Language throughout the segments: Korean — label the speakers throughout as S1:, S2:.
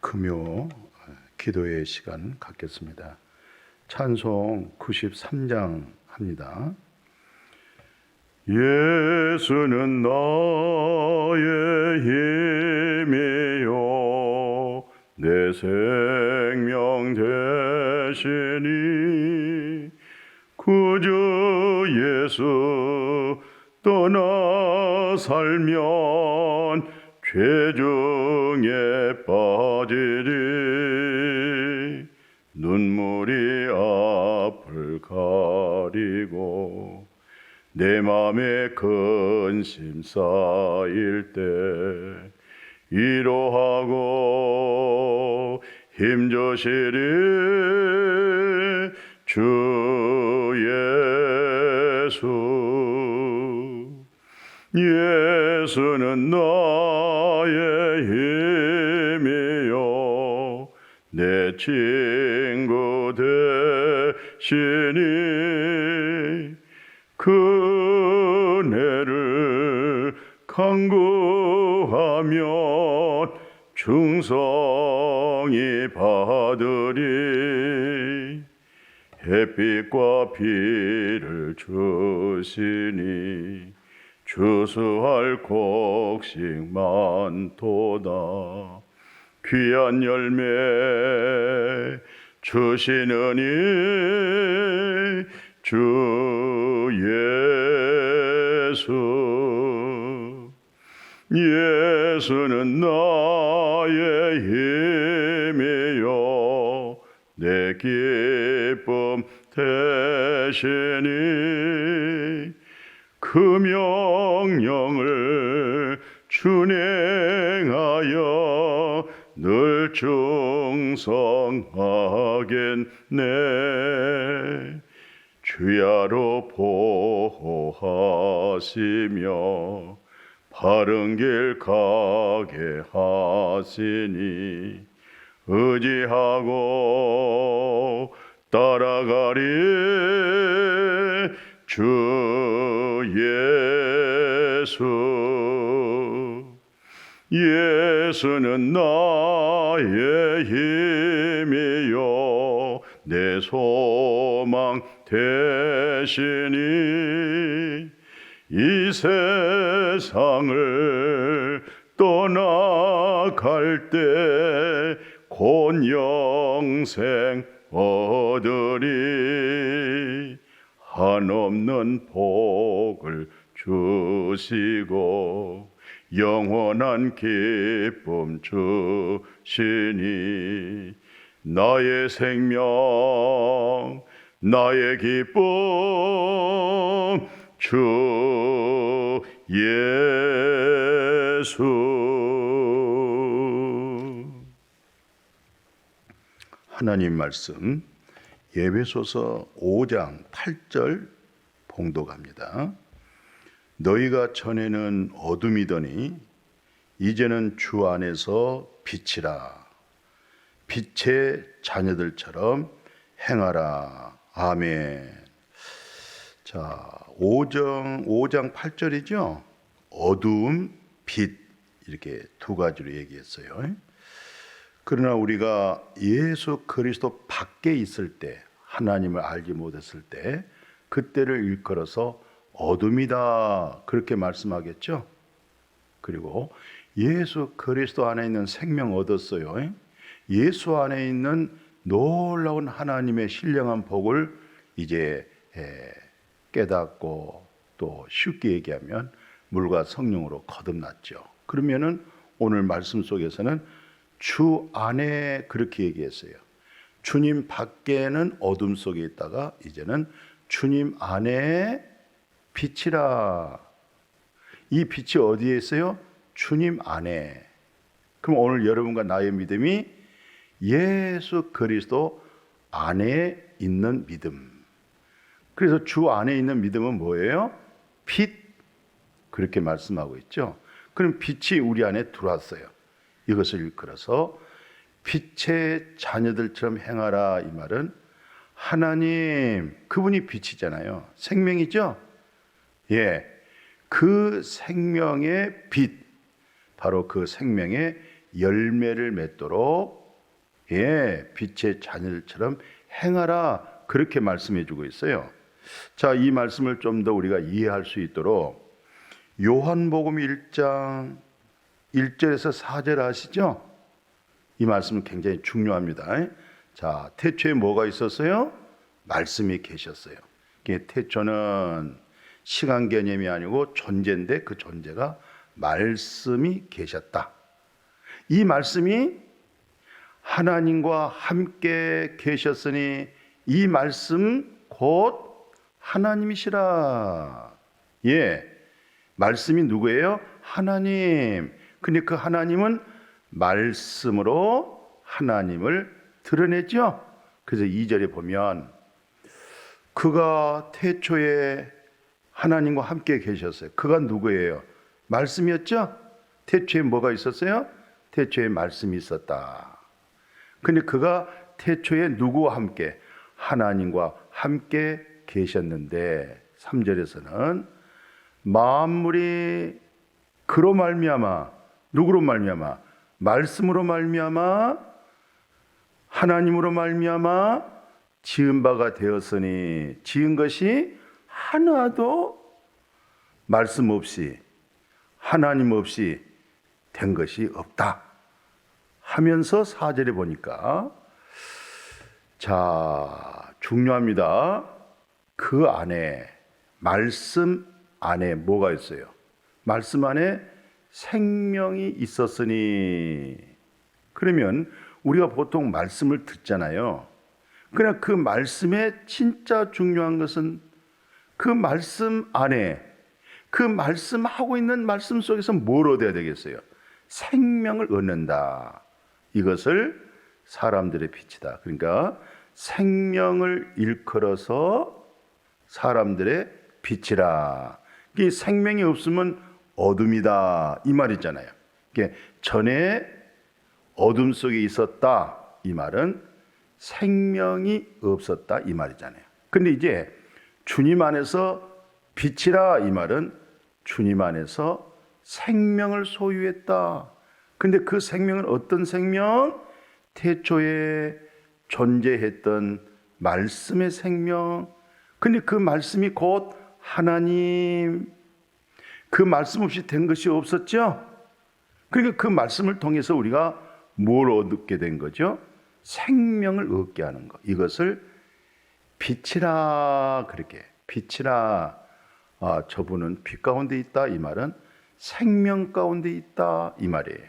S1: 금요 기도의 시간 갖겠습니다. 찬송 93장 합니다. 예수는 나의 힘이요 내 생명 되시니 구주 예수 떠나 살면 죄 중에 빠지리 눈물이 앞을 가리고 내 맘에 근심 쌓일 때 위로하고 힘주시리 주 예수. 예수는 나의 힘이요 내 친구 되시니 그 은혜를 간구하면 충성히 받으리 햇빛과 비를 주시니 주수할 곡식 많도다 귀한 열매 주시느니 주 예수. 예수는 나의 힘이요 내 기쁨 되시니 그 명령을 준행하여 늘 충성하겠네. 주야로 보호하시며 바른 길 가게 하시니 의지하고 따라가리 주 예수. 예수는 나의 힘이요 내 소망 되시니 이 세상을 떠나갈 때 곧 영생 얻으리 한없는 복을 주시고 영원한 기쁨 주시니 나의 생명 나의 기쁨 주 예수. 하나님 말씀 에베소서 5장 8절 봉독합니다. 너희가 전에는 어둠이더니 이제는 주 안에서 빛이라 빛의 자녀들처럼 행하라. 아멘. 자, 5장 8절이죠. 어두움, 빛 이렇게 두 가지로 얘기했어요. 그러나 우리가 예수 그리스도 밖에 있을 때 하나님을 알지 못했을 때 그때를 일컬어서 어둠이다 그렇게 말씀하겠죠. 그리고 예수 그리스도 안에 있는 생명 얻었어요. 예수 안에 있는 놀라운 하나님의 신령한 복을 이제 깨닫고 또 쉽게 얘기하면 물과 성령으로 거듭났죠. 그러면은 오늘 말씀 속에서는 주 안에 그렇게 얘기했어요. 주님 밖에는 어둠 속에 있다가 이제는 주님 안에 빛이라. 이 빛이 어디에 있어요? 주님 안에. 그럼 오늘 여러분과 나의 믿음이 예수 그리스도 안에 있는 믿음. 그래서 주 안에 있는 믿음은 뭐예요? 빛. 그렇게 말씀하고 있죠. 그럼 빛이 우리 안에 들어왔어요. 이것을 일컬어서 빛의 자녀들처럼 행하라. 이 말은 하나님, 그분이 빛이잖아요. 생명이죠? 예. 그 생명의 빛, 바로 그 생명의 열매를 맺도록 빛의 자녀들처럼 행하라, 그렇게 말씀해 주고 있어요. 자, 이 말씀을 좀 더 우리가 이해할 수 있도록 요한복음 1장 1절에서 4절 아시죠? 이 말씀은 굉장히 중요합니다. 자, 태초에 뭐가 있었어요? 말씀이 계셨어요. 태초는 시간 개념이 아니고 존재인데 그 존재가 말씀이 계셨다. 이 말씀이 하나님과 함께 계셨으니 이 말씀 곧 하나님이시라. 말씀이 누구예요? 하나님. 근데 그 하나님은 말씀으로 하나님을 드러내죠. 그래서 2절에 보면 그가 태초에 하나님과 함께 계셨어요. 그가 누구예요? 말씀이었죠. 태초에 뭐가 있었어요? 태초에 말씀이 있었다. 근데 그가 태초에 누구와 함께? 하나님과 함께 계셨는데 3절에서는 만물이 그로 말미암아, 누구로 말미암아? 말씀으로 말미암아, 하나님으로 말미암아 지은 바가 되었으니, 지은 것이 하나도 말씀 없이 하나님 없이 된 것이 없다 하면서 4절에 보니까, 자, 중요합니다. 그 안에, 말씀 안에 뭐가 있어요? 말씀 안에 생명이 있었으니. 그러면 우리가 보통 말씀을 듣잖아요. 그냥 그 말씀에 진짜 중요한 것은 그 말씀 안에, 그 말씀하고 있는 말씀 속에서 뭘 얻어야 되겠어요? 생명을 얻는다. 이것을 사람들의 빛이다. 그러니까 생명을 일컬어서 사람들의 빛이라. 이 생명이 없으면 어둠이다, 이 말이잖아요. 전에 어둠 속에 있었다, 이 말은 생명이 없었다, 이 말이잖아요. 근데 이제 주님 안에서 빛이라, 이 말은 주님 안에서 생명을 소유했다. 근데 그 생명은 어떤 생명? 태초에 존재했던 말씀의 생명. 근데 그 말씀이 곧 하나님. 그 말씀 없이 된 것이 없었죠. 그러니까 그 말씀을 통해서 우리가 뭘 얻게 된 거죠? 생명을 얻게 하는 것. 이것을 빛이라, 그렇게 빛이라. 저분은 빛 가운데 있다, 이 말은 생명 가운데 있다, 이 말이에요.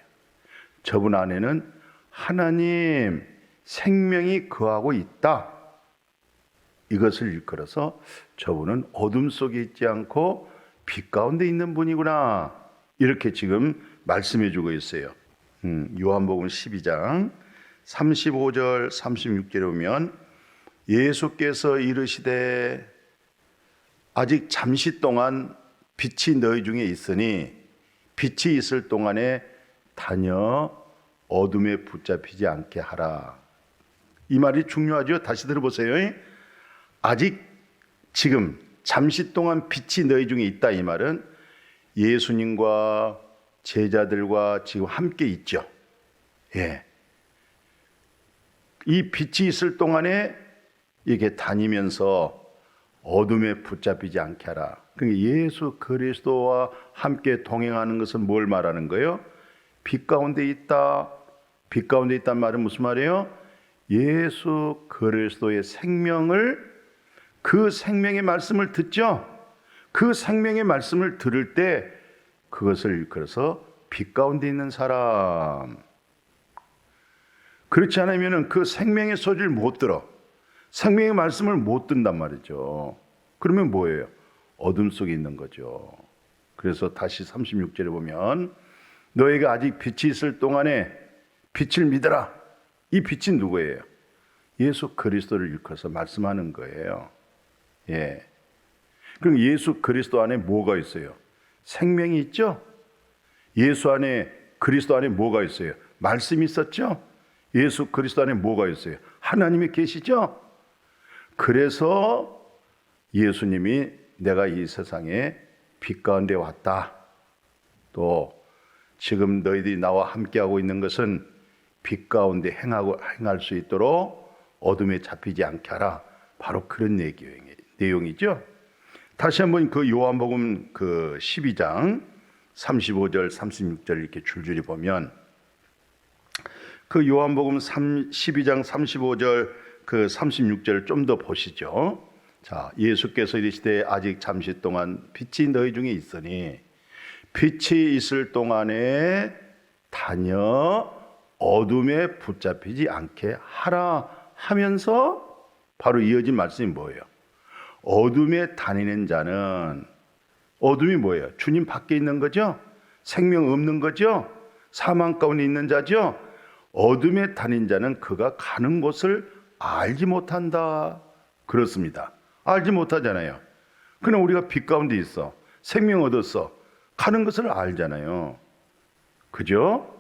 S1: 저분 안에는 하나님 생명이 거하고 있다. 이것을 일컬어서 저분은 어둠 속에 있지 않고 빛 가운데 있는 분이구나, 이렇게 지금 말씀해 주고 있어요. 요한복음 12장 35절 36절에 보면 예수께서 이르시되 아직 잠시 동안 빛이 너희 중에 있으니 빛이 있을 동안에 다녀 어둠에 붙잡히지 않게 하라. 이 말이 중요하죠. 다시 들어보세요. 아직 지금 잠시 동안 빛이 너희 중에 있다, 이 말은 예수님과 제자들과 지금 함께 있죠. 이 빛이 있을 동안에 이게 다니면서 어둠에 붙잡히지 않게 하라. 그러니까 예수 그리스도와 함께 동행하는 것은 뭘 말하는 거예요? 빛 가운데 있다. 빛 가운데 있단 말은 무슨 말이에요? 예수 그리스도의 생명을, 그 생명의 말씀을 듣죠. 그 생명의 말씀을 들을 때 그것을 일컬어서 빛 가운데 있는 사람. 그렇지 않으면 그 생명의 소리를 못 들어. 생명의 말씀을 못 듣는단 말이죠. 그러면 뭐예요? 어둠 속에 있는 거죠. 그래서 다시 36절에 보면 너희가 아직 빛이 있을 동안에 빛을 믿어라. 이 빛이 누구예요? 예수 그리스도를 일컬어서 말씀하는 거예요. 그럼 예수 그리스도 안에 뭐가 있어요? 생명이 있죠? 예수 안에, 그리스도 안에 뭐가 있어요? 말씀이 있었죠? 예수 그리스도 안에 뭐가 있어요? 하나님이 계시죠? 그래서 예수님이 내가 이 세상에 빛 가운데 왔다. 또 지금 너희들이 나와 함께하고 있는 것은 빛 가운데 행할 수 있도록 어둠에 잡히지 않게 하라. 바로 그런 내용이죠. 다시 한번 그 요한복음 그 12장 35절 36절 이렇게 줄줄이 보면 그 요한복음 12장 35절 그 36절 좀 더 보시죠. 자, 예수께서 이르시되 아직 잠시 동안 빛이 너희 중에 있으니 빛이 있을 동안에 다녀 어둠에 붙잡히지 않게 하라 하면서 바로 이어진 말씀이 뭐예요? 어둠에 다니는 자는, 어둠이 뭐예요? 주님 밖에 있는 거죠? 생명 없는 거죠? 사망 가운데 있는 자죠? 어둠에 다닌 자는 그가 가는 곳을 알지 못한다. 그렇습니다. 알지 못하잖아요. 그냥 우리가 빛 가운데 있어. 생명 얻었어. 가는 것을 알잖아요. 그죠?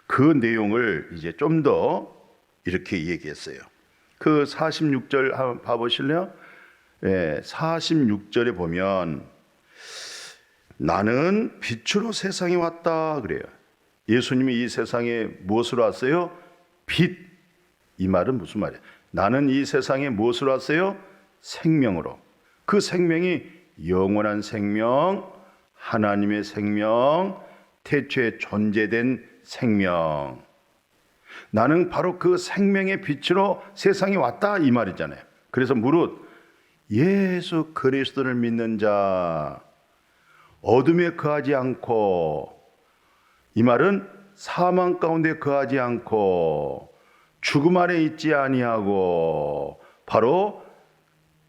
S1: 그 내용을 이제 좀 더 이렇게 얘기했어요. 그 46절 한번 봐보실래요? 46절에 보면 나는 빛으로 세상에 왔다 그래요. 예수님이 이 세상에 무엇으로 왔어요? 빛. 이 말은 무슨 말이에요? 나는 이 세상에 무엇으로 왔어요? 생명으로. 그 생명이 영원한 생명, 하나님의 생명, 태초에 존재된 생명. 나는 바로 그 생명의 빛으로 세상에 왔다 이 말이잖아요. 그래서 무릇 예수 그리스도를 믿는 자 어둠에 거하지 않고, 이 말은 사망 가운데 거하지 않고 죽음 아래 있지 아니하고 바로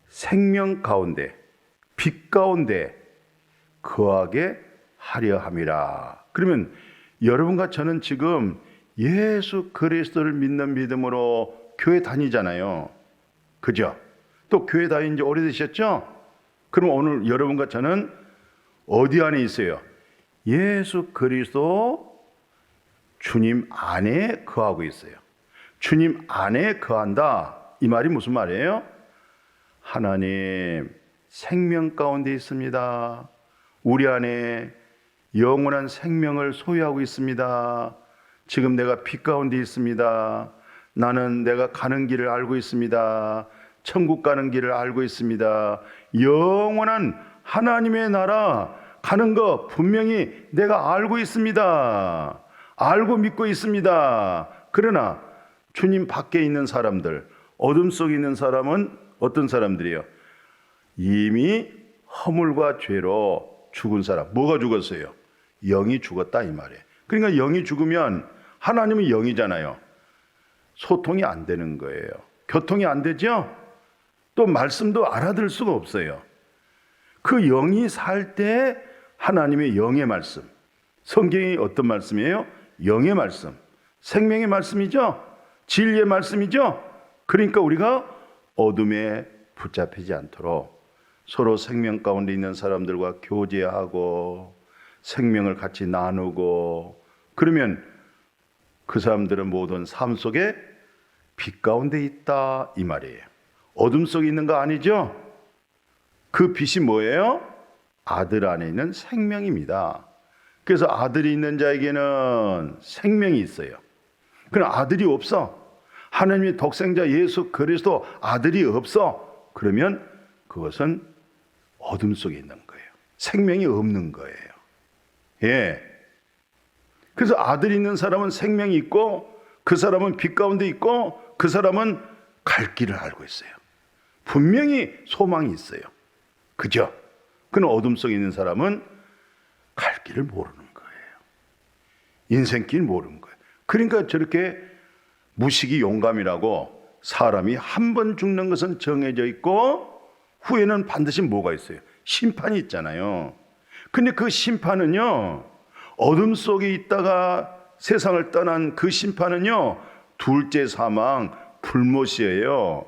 S1: 생명 가운데 빛 가운데 거하게 하려 함이라. 그러면 여러분과 저는 지금 예수 그리스도를 믿는 믿음으로 교회 다니잖아요. 그죠? 또 교회 다닌 지 오래되셨죠? 그럼 오늘 여러분과 저는 어디 안에 있어요? 예수 그리스도 주님 안에 거하고 있어요. 주님 안에 거한다. 이 말이 무슨 말이에요? 하나님 생명 가운데 있습니다. 우리 안에 영원한 생명을 소유하고 있습니다. 지금 내가 빛 가운데 있습니다. 나는 내가 가는 길을 알고 있습니다. 천국 가는 길을 알고 있습니다. 영원한 하나님의 나라 가는 거 분명히 내가 알고 있습니다. 알고 믿고 있습니다. 그러나 주님 밖에 있는 사람들, 어둠 속에 있는 사람은 어떤 사람들이에요? 이미 허물과 죄로 죽은 사람. 뭐가 죽었어요? 영이 죽었다 이 말이에요. 그러니까 영이 죽으면 하나님은 영이잖아요. 소통이 안 되는 거예요. 교통이 안 되죠? 또 말씀도 알아들을 수가 없어요. 그 영이 살 때 하나님의 영의 말씀, 성경이 어떤 말씀이에요? 영의 말씀, 생명의 말씀이죠. 진리의 말씀이죠. 그러니까 우리가 어둠에 붙잡히지 않도록 서로 생명 가운데 있는 사람들과 교제하고 생명을 같이 나누고, 그러면 그 사람들은 모든 삶 속에 빛 가운데 있다 이 말이에요. 어둠 속에 있는 거 아니죠? 그 빛이 뭐예요? 아들 안에 있는 생명입니다. 그래서 아들이 있는 자에게는 생명이 있어요. 그러나 아들이 없어. 하나님의 독생자 예수 그리스도 아들이 없어. 그러면 그것은 어둠 속에 있는 거예요. 생명이 없는 거예요. 예. 그래서 아들이 있는 사람은 생명이 있고, 그 사람은 빛 가운데 있고, 그 사람은 갈 길을 알고 있어요. 분명히 소망이 있어요. 그죠? 그는 어둠 속에 있는 사람은 갈 길을 모르는 거예요. 인생길 모르는 거예요. 그러니까 저렇게 무식이 용감이라고, 사람이 한 번 죽는 것은 정해져 있고 후에는 반드시 뭐가 있어요? 심판이 있잖아요. 근데 그 심판은요, 어둠 속에 있다가 세상을 떠난 그 심판은요, 둘째 사망, 불못이에요.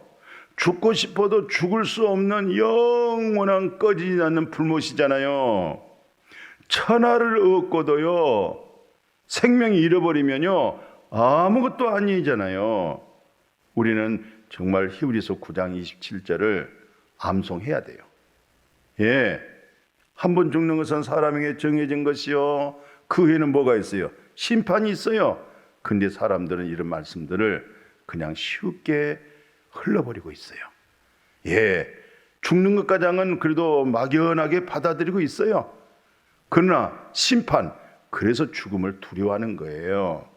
S1: 죽고 싶어도 죽을 수 없는 영원한 꺼지지 않는 불못이잖아요. 천하를 얻고도요, 생명이 잃어버리면요, 아무것도 아니잖아요. 우리는 정말 히브리서 9장 27절을 암송해야 돼요. 예, 한 번 죽는 것은 사람에게 정해진 것이요, 그 후에는 뭐가 있어요? 심판이 있어요. 근데 사람들은 이런 말씀들을 그냥 쉽게 흘러버리고 있어요. 예, 죽는 것 가장은 그래도 막연하게 받아들이고 있어요. 그러나 심판, 그래서 죽음을 두려워하는 거예요.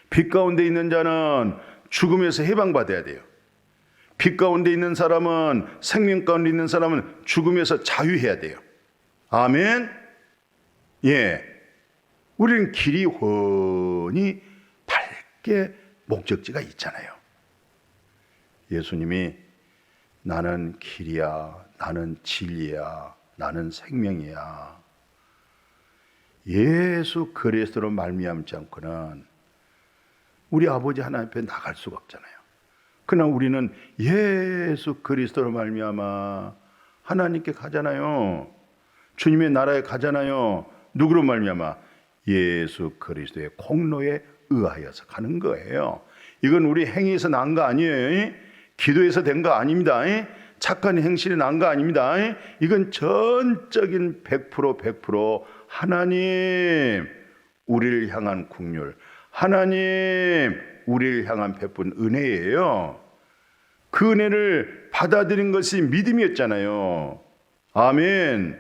S1: 빛 가운데 있는 자는 죽음에서 해방받아야 돼요. 빛 가운데 있는 사람은, 생명 가운데 있는 사람은 죽음에서 자유해야 돼요. 아멘. 예, 우리는 길이 훤히 밝게 목적지가 있잖아요. 예수님이 나는 길이야, 나는 진리야, 나는 생명이야. 예수 그리스도로 말미암지 않고는 우리 아버지 하나님 앞에 나갈 수가 없잖아요. 그러나 우리는 예수 그리스도로 말미암아 하나님께 가잖아요. 주님의 나라에 가잖아요. 누구로 말미암아? 예수 그리스도의 공로에 의하여서 가는 거예요. 이건 우리 행위에서 난 거 아니에요. 기도에서 된 거 아닙니다. 착한 행실이 난 거 아닙니다. 이건 전적인 100% 하나님 우리를 향한 긍휼, 하나님 우리를 향한 베푼 은혜예요. 그 은혜를 받아들인 것이 믿음이었잖아요. 아멘.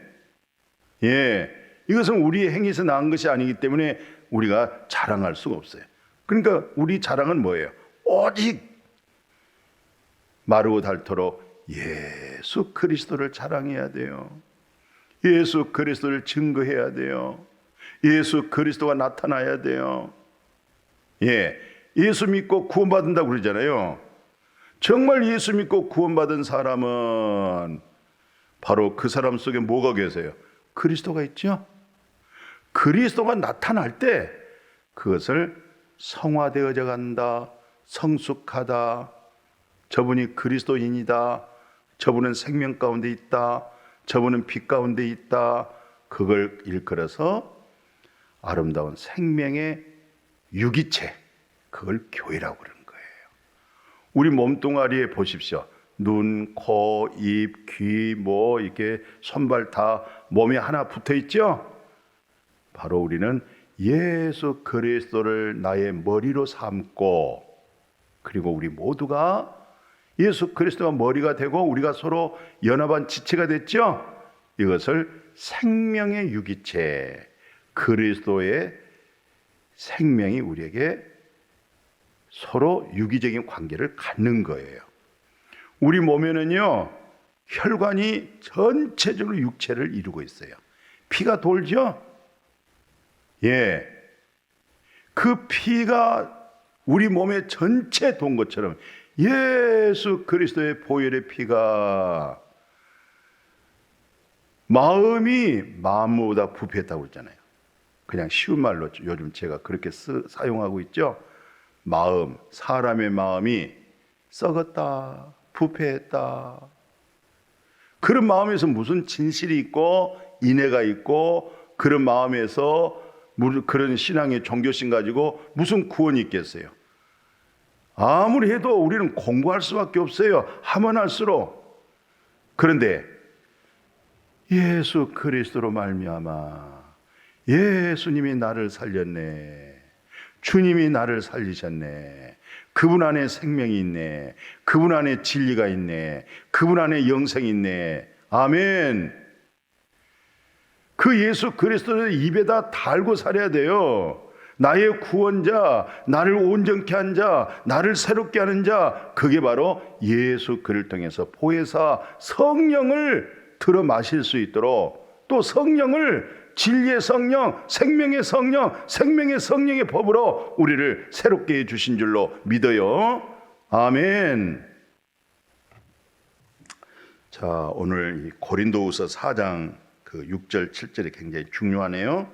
S1: 예, 이것은 우리의 행위에서 나온 것이 아니기 때문에 우리가 자랑할 수가 없어요. 그러니까 우리 자랑은 뭐예요? 오직 마르고 닳도록 예수 그리스도를 자랑해야 돼요. 예수 그리스도를 증거해야 돼요. 예수 그리스도가 나타나야 돼요. 예, 예수 믿고 구원받는다고 그러잖아요. 정말 예수 믿고 구원받은 사람은 바로 그 사람 속에 뭐가 계세요? 그리스도가 있죠. 그리스도가 나타날 때 그것을 성화되어져 간다, 성숙하다, 저분이 그리스도인이다, 저분은 생명 가운데 있다, 저분은 빛 가운데 있다, 그걸 일컬어서 아름다운 생명의 유기체, 그걸 교회라고 그러는 거예요. 우리 몸뚱아리에 보십시오. 눈, 코, 입, 귀, 뭐 이렇게 손발 다 몸에 하나 붙어 있죠. 바로 우리는 예수 그리스도를 나의 머리로 삼고, 그리고 우리 모두가 예수 그리스도가 머리가 되고 우리가 서로 연합한 지체가 됐죠. 이것을 생명의 유기체, 그리스도의 생명이 우리에게 서로 유기적인 관계를 갖는 거예요. 우리 몸에는요, 혈관이 전체적으로 육체를 이루고 있어요. 피가 돌죠? 예. 그 피가 우리 몸에 전체 돈 것처럼 예수 그리스도의 보혈의 피가 마음이 마음보다 부패했다고 했잖아요. 그냥 쉬운 말로 요즘 제가 그렇게 사용하고 있죠. 마음, 사람의 마음이 썩었다, 부패했다. 그런 마음에서 무슨 진실이 있고 인애가 있고 그런 마음에서 그런 신앙의 종교심 가지고 무슨 구원이 있겠어요? 아무리 해도 우리는 공부할 수밖에 없어요. 하면 할수록. 그런데 예수 그리스도로 말미암아 예수님이 나를 살렸네. 주님이 나를 살리셨네. 그분 안에 생명이 있네. 그분 안에 진리가 있네. 그분 안에 영생이 있네. 아멘. 그 예수 그리스도를 입에다 달고 살아야 돼요. 나의 구원자, 나를 온전케 한 자, 나를 새롭게 하는 자, 그게 바로 예수 그를 통해서 보혜사 성령을 들어 마실 수 있도록, 또 성령을 진리의 성령, 생명의 성령, 생명의 성령의 법으로 우리를 새롭게 해주신 줄로 믿어요. 아멘. 자, 오늘 이 고린도후서 4장 그 6절 7절이 굉장히 중요하네요.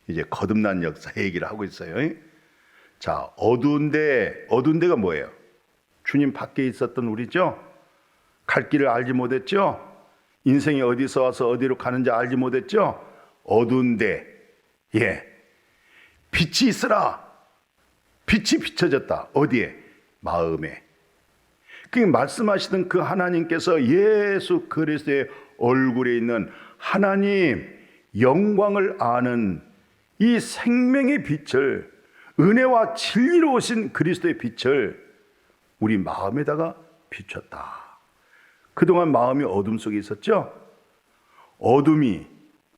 S1: 이제 거듭난 역사 얘기를 하고 있어요. 자, 어두운 데가 뭐예요? 주님 밖에 있었던 우리죠. 갈 길을 알지 못했죠. 인생이 어디서 와서 어디로 가는지 알지 못했죠. 어두운 데, 예, 빛이 있으라. 빛이 비춰졌다. 어디에? 마음에. 그 말씀하시던 그 하나님께서 예수 그리스도의 얼굴에 있는 하나님, 영광을 아는 이 생명의 빛을, 은혜와 진리로 오신 그리스도의 빛을 우리 마음에다가 비췄다. 그동안 마음이 어둠 속에 있었죠? 어둠이,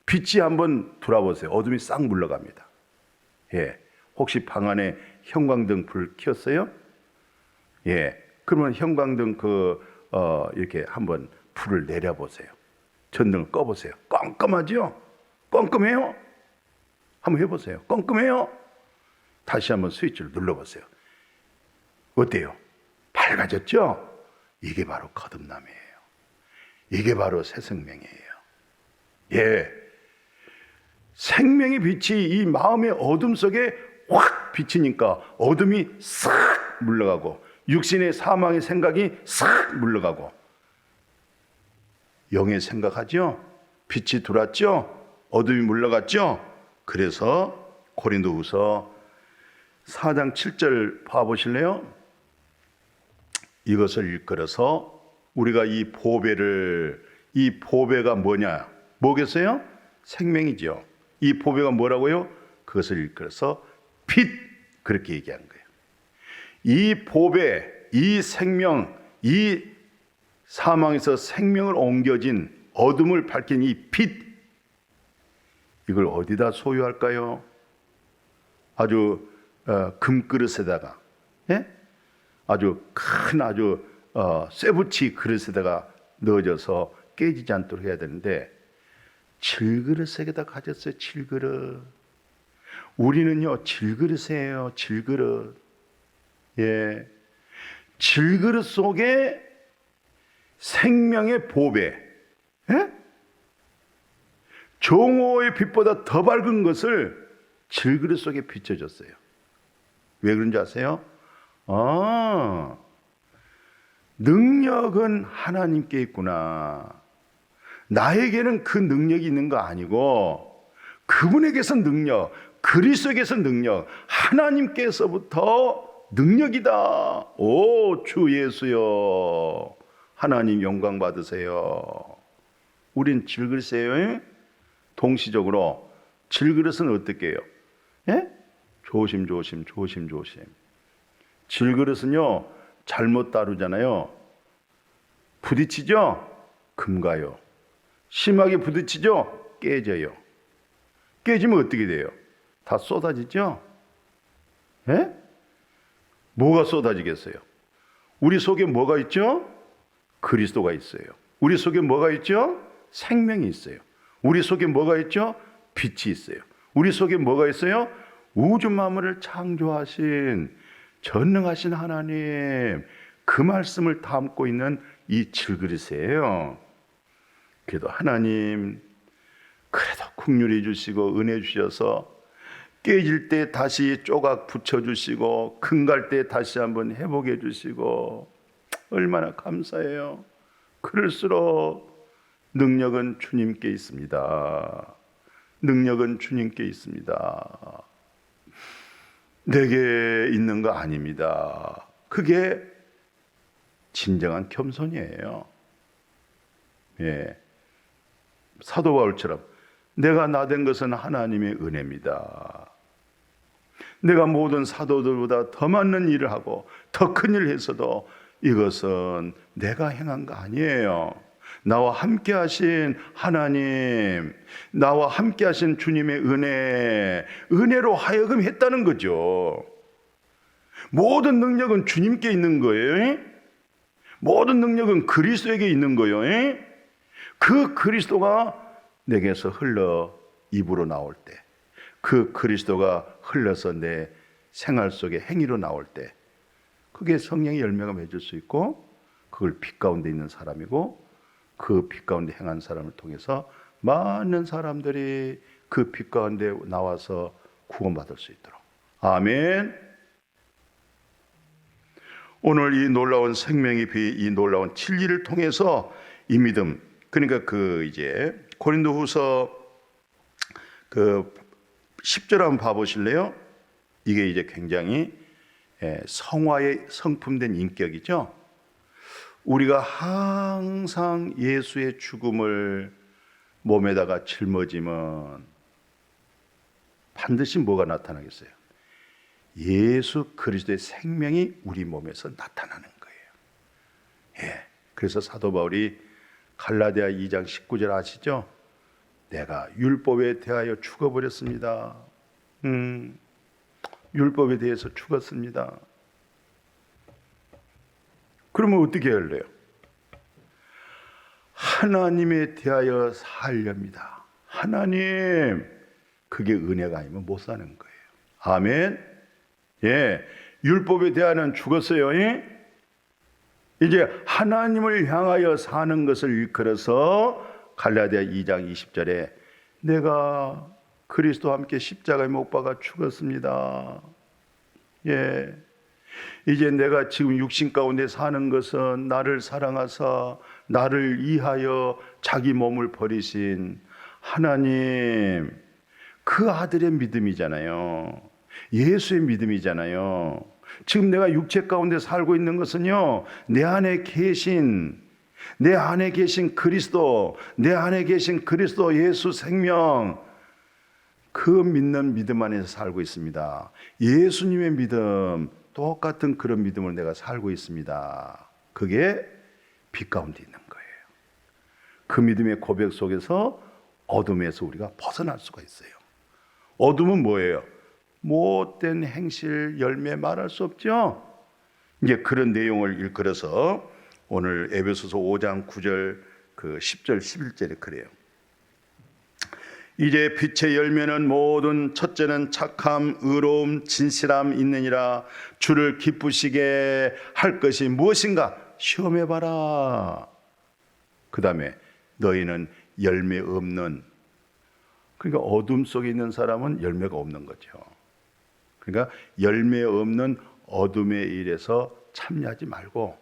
S1: 빛이 한번 돌아보세요. 어둠이 싹 물러갑니다. 예, 혹시 방 안에 형광등 불 켰어요? 예, 그러면 형광등 이렇게 한번 불을 내려보세요. 전등을 꺼보세요. 껌껌하죠? 껌껌해요? 한번 해보세요. 껌껌해요? 다시 한번 스위치를 눌러보세요. 어때요? 밝아졌죠? 이게 바로 거듭남이에요. 이게 바로 새 생명이에요. 예, 생명의 빛이 이 마음의 어둠 속에 확 비치니까 어둠이 싹 물러가고, 육신의 사망의 생각이 싹 물러가고, 영의 생각하죠? 빛이 들어왔죠? 어둠이 물러갔죠? 그래서 고린도후서 4장 7절 봐보실래요? 이것을 일컬어서 우리가 이 보배가 뭐냐? 뭐겠어요? 생명이죠. 이 보배가 뭐라고요? 그것을 일컬어서 빛, 그렇게 얘기한 거예요. 이 보배, 이 생명, 이 사망에서 생명을 옮겨진 어둠을 밝힌 이 빛, 이걸 어디다 소유할까요? 아주 금그릇에다가, 예? 아주 큰 쇠붙이 그릇에다가 넣어져서 깨지지 않도록 해야 되는데, 질그릇에다 가졌어요. 질그릇. 우리는요, 질그릇이에요. 질그릇. 예, 질그릇 속에 생명의 보배, 예? 정오의 빛보다 더 밝은 것을 질그릇 속에 비춰줬어요. 왜 그런지 아세요? 능력은 하나님께 있구나. 나에게는 그 능력이 있는 거 아니고 그분에게서 능력, 그리스도에게서 능력, 하나님께서부터 능력이다. 오, 주 예수여, 하나님 영광 받으세요. 우린 질그릇이에요. 동시적으로 질그릇은 어떻게 해요? 예? 조심조심. 질그릇은요, 잘못 다루잖아요. 부딪히죠? 금가요. 심하게 부딪히죠? 깨져요. 깨지면 어떻게 돼요? 다 쏟아지죠? 예? 뭐가 쏟아지겠어요? 우리 속에 뭐가 있죠? 그리스도가 있어요. 우리 속에 뭐가 있죠? 생명이 있어요. 우리 속에 뭐가 있죠? 빛이 있어요. 우리 속에 뭐가 있어요? 우주 만물을 창조하신 전능하신 하나님, 그 말씀을 담고 있는 이 질그릇이에요. 그래도 하나님, 그래도 긍휼히 주시고 은혜 주셔서 깨질 때 다시 조각 붙여주시고 금갈 때 다시 한번 회복해 주시고, 얼마나 감사해요. 그럴수록 능력은 주님께 있습니다. 능력은 주님께 있습니다. 내게 있는 거 아닙니다. 그게 진정한 겸손이에요. 예, 사도 바울처럼 내가 나된 것은 하나님의 은혜입니다. 내가 모든 사도들보다 더 많은 일을 하고 더 큰 일을 했어도 이것은 내가 행한 거 아니에요. 나와 함께 하신 하나님, 나와 함께 하신 주님의 은혜로 하여금 했다는 거죠. 모든 능력은 주님께 있는 거예요. 모든 능력은 그리스도에게 있는 거예요. 그 그리스도가 내게서 흘러 입으로 나올 때, 그 그리스도가 흘러서 내 생활 속에 행위로 나올 때, 그게 성령의 열매가 맺을 수 있고, 그걸 빛 가운데 있는 사람이고, 그 빛 가운데 행한 사람을 통해서 많은 사람들이 그 빛 가운데 나와서 구원받을 수 있도록. 아멘. 오늘 이 놀라운 생명의 빛, 이 놀라운 진리를 통해서 이 믿음, 그러니까 고린도후서 10절 한번 봐보실래요? 이게 이제 굉장히 성화의 성품된 인격이죠. 우리가 항상 예수의 죽음을 몸에다가 짊어지면 반드시 뭐가 나타나겠어요? 예수 그리스도의 생명이 우리 몸에서 나타나는 거예요. 예. 그래서 사도 바울이 갈라디아 2장 19절 아시죠? 내가 율법에 대하여 죽어버렸습니다. 율법에 대해서 죽었습니다. 그러면 어떻게 할래요? 하나님에 대하여 살렵니다. 하나님, 그게 은혜가 아니면 못 사는 거예요. 아멘. 예, 율법에 대하여는 죽었어요. 예? 이제 하나님을 향하여 사는 것을 일컬어서 갈라디아 2장 20절에 내가 그리스도와 함께 십자가에 못 박아 죽었습니다. 예, 이제 내가 지금 육신 가운데 사는 것은 나를 사랑하사 나를 위하여 자기 몸을 버리신 하나님, 그 아들의 믿음이잖아요. 예수의 믿음이잖아요. 지금 내가 육체 가운데 살고 있는 것은요, 내 안에 계신 그리스도, 내 안에 계신 그리스도 예수 생명, 그 믿는 믿음 안에서 살고 있습니다. 예수님의 믿음, 똑같은 그런 믿음을 내가 살고 있습니다. 그게 빛 가운데 있는 거예요. 그 믿음의 고백 속에서 어둠에서 우리가 벗어날 수가 있어요. 어둠은 뭐예요? 못된 행실, 열매 말할 수 없죠. 이제 그런 내용을 일컬어서 오늘 에베소서 5장 9절 그 10절 11절에 그래요. 이제 빛의 열매는 모든 첫째는 착함, 의로움, 진실함 있느니라. 주를 기쁘시게 할 것이 무엇인가 시험해봐라. 그 다음에 너희는 열매 없는, 그러니까 어둠 속에 있는 사람은 열매가 없는 거죠. 그러니까 열매 없는 어둠의 일에서 참여하지 말고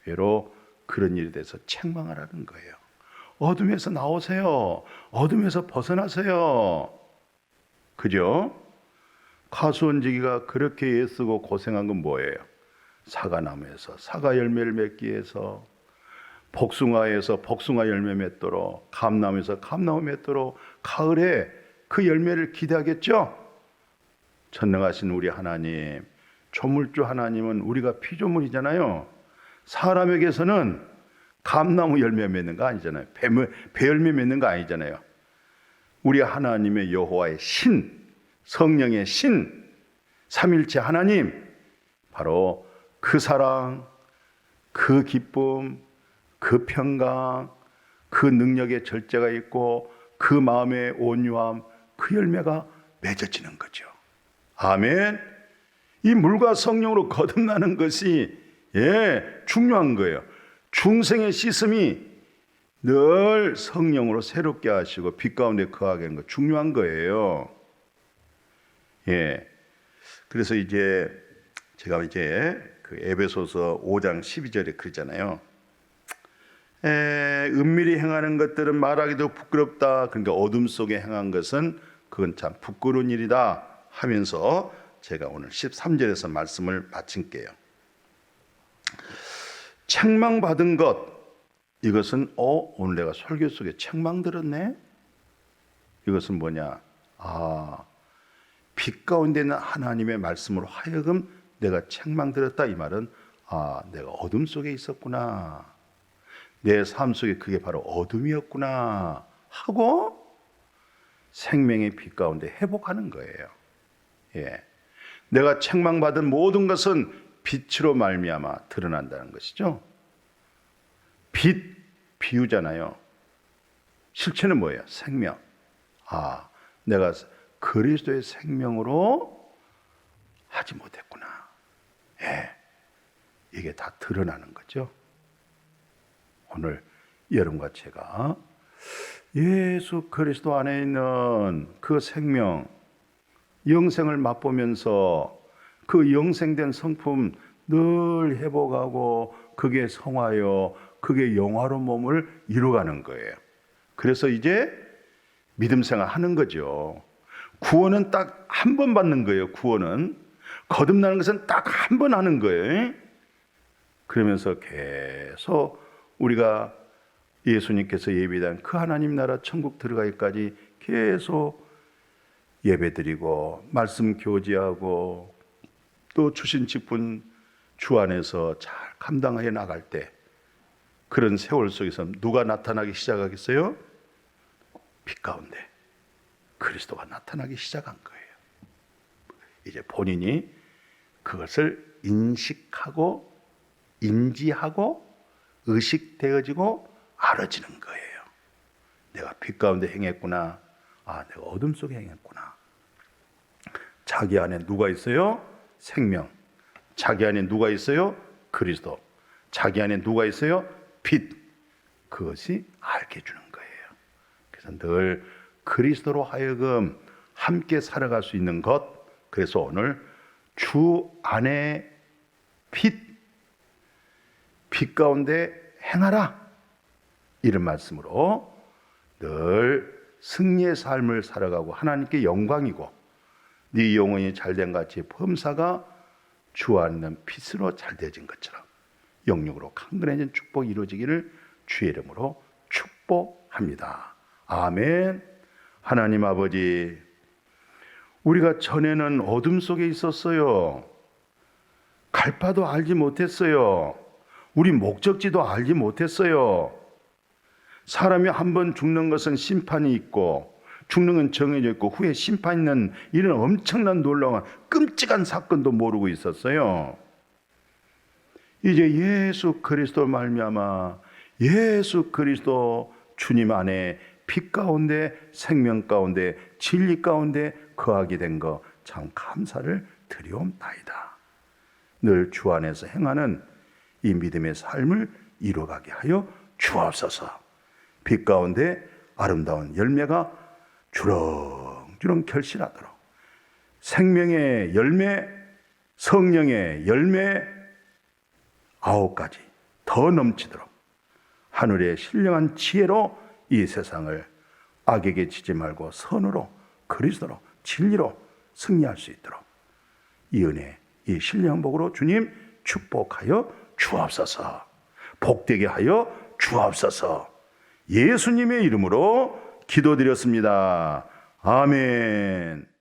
S1: 외로 그런 일에 대해서 책망하라는 거예요. 어둠에서 나오세요. 어둠에서 벗어나세요. 그죠? 가수원지기가 그렇게 애쓰고 고생한 건 뭐예요? 사과나무에서 사과 열매를 맺기 위해서, 복숭아에서 복숭아 열매 맺도록, 감나무에서 감나무 맺도록 가을에 그 열매를 기대하겠죠? 전능하신 우리 하나님, 조물주 하나님은 우리가 피조물이잖아요. 사람에게서는 감나무 열매 맺는 거 아니잖아요. 배 열매 맺는 거 아니잖아요. 우리 하나님의 여호와의 신, 성령의 신, 삼일체 하나님, 바로 그 사랑, 그 기쁨, 그 평강, 그 능력의 절제가 있고 그 마음의 온유함, 그 열매가 맺어지는 거죠. 아멘. 이 물과 성령으로 거듭나는 것이 중요한 거예요. 중생의 씻음이 늘 성령으로 새롭게 하시고 빛 가운데 거하게 하는 거 중요한 거예요. 그래서 이제 제가 그 에베소서 5장 12절에 그러잖아요. 은밀히 행하는 것들은 말하기도 부끄럽다. 그러니까 어둠 속에 행한 것은 그건 참 부끄러운 일이다 하면서 제가 오늘 13절에서 말씀을 마칠게요. 책망받은 것, 이것은 오늘 내가 설교 속에 책망 들었네? 이것은 뭐냐? 빛 가운데 있는 하나님의 말씀으로 하여금 내가 책망 들었다. 이 말은 내가 어둠 속에 있었구나, 내 삶 속에 그게 바로 어둠이었구나 하고 생명의 빛 가운데 회복하는 거예요. 내가 책망받은 모든 것은 빛으로 말미암아 드러난다는 것이죠. 빛, 비유잖아요. 실체는 뭐예요? 생명. 내가 그리스도의 생명으로 하지 못했구나. 이게 다 드러나는 거죠. 오늘 여러분과 제가 예수 그리스도 안에 있는 그 생명, 영생을 맛보면서 그 영생된 성품 늘 회복하고 그게 성화요, 그게 영화로운 몸을 이루어가는 거예요. 그래서 이제 믿음 생활 하는 거죠. 구원은 딱 한 번 받는 거예요. 구원은 거듭나는 것은 딱 한 번 하는 거예요. 그러면서 계속 우리가 예수님께서 예비된 그 하나님 나라 천국 들어가기까지 계속 예배드리고 말씀 교제하고 또 주신 직분 주 안에서 잘 감당해 나갈 때 그런 세월 속에서 누가 나타나기 시작하겠어요? 빛 가운데 그리스도가 나타나기 시작한 거예요. 이제 본인이 그것을 인식하고 인지하고 의식되어지고 알아지는 거예요. 내가 빛 가운데 행했구나. 아, 내가 어둠 속에 행했구나. 자기 안에 누가 있어요? 생명. 자기 안에 누가 있어요? 그리스도. 자기 안에 누가 있어요? 빛. 그것이 알게 해주는 거예요. 그래서 늘 그리스도로 하여금 함께 살아갈 수 있는 것. 그래서 오늘 주 안에 빛 가운데 행하라. 이런 말씀으로 늘 승리의 삶을 살아가고 하나님께 영광이고 네 영혼이 잘된 같이 범사가 주 안에 있는 빛으로 잘되어진 것처럼 영육으로 강건해진 축복이 이루어지기를 주의 이름으로 축복합니다. 아멘. 하나님 아버지, 우리가 전에는 어둠 속에 있었어요. 갈 바도 알지 못했어요. 우리 목적지도 알지 못했어요. 사람이 한 번 죽는 것은 심판이 있고 죽는 건 정해져 있고 후에 심판 있는 이런 엄청난 놀라운 끔찍한 사건도 모르고 있었어요. 이제 예수 그리스도 말미암아 예수 그리스도 주님 안에 빛 가운데 생명 가운데 진리 가운데 거하게 된 거 참 감사를 드리옵나이다. 늘 주 안에서 행하는 이 믿음의 삶을 이루어가게 하여 주옵소서. 빛 가운데 아름다운 열매가 주렁주렁 결실하도록 생명의 열매, 성령의 열매 9가지 더 넘치도록 하늘의 신령한 지혜로 이 세상을 악에게 지지 말고 선으로 그리스도로 진리로 승리할 수 있도록 이 은혜, 이 신령한 복으로 주님 축복하여 주옵소서. 복되게 하여 주옵소서. 예수님의 이름으로 기도드렸습니다. 아멘.